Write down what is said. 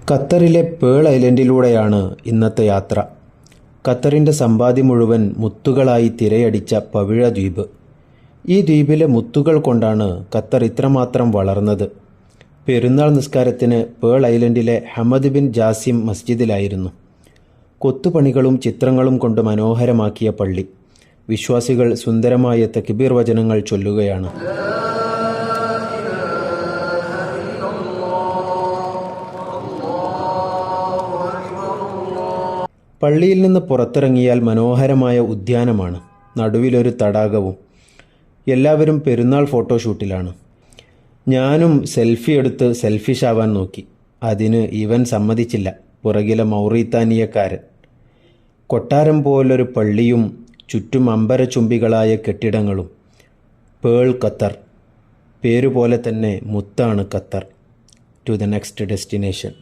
ഖത്തറിലെ പേൾ ഐലൻഡിലൂടെയാണ് ഇന്നത്തെ യാത്ര. ഖത്തറിൻ്റെ സമ്പാദ്യം മുഴുവൻ മുത്തുകളായി തിരയടിച്ച പവിഴ ദ്വീപ്. ഈ ദ്വീപിലെ മുത്തുകൾ കൊണ്ടാണ് ഖത്തർ ഇത്രമാത്രം വളർന്നത്. പെരുന്നാൾ നിസ്കാരത്തിന് പേൾ ഐലൻഡിലെ ഹമദ് ബിൻ ജാസിം മസ്ജിദിലായിരുന്നു. കൊത്തുപണികളും ചിത്രങ്ങളും കൊണ്ട് മനോഹരമാക്കിയ പള്ളി. വിശ്വാസികൾ സുന്ദരമായ തക്ബീർ വചനങ്ങൾ ചൊല്ലുകയാണ്. പള്ളിയിൽ നിന്ന് പുറത്തിറങ്ങിയാൽ മനോഹരമായ ഉദ്യാനമാണ്. നടുവിലൊരു തടാകവും. എല്ലാവരും പെരുന്നാൾ ഫോട്ടോഷൂട്ടിലാണ്. ഞാനും സെൽഫി എടുത്ത് സെൽഫിഷ് ആവാൻ നോക്കി. അതിന് ഇവൻ സമ്മതിച്ചില്ല. പുറകിലെ മൗറിത്താനിയക്കാരൻ. കൊട്ടാരം പോലൊരു പള്ളിയും ചുറ്റും അമ്പരചുംബികളായ കെട്ടിടങ്ങളും. Pearl Qatar. പേരുപോലെ തന്നെ മുത്താണ് Qatar. To the next destination.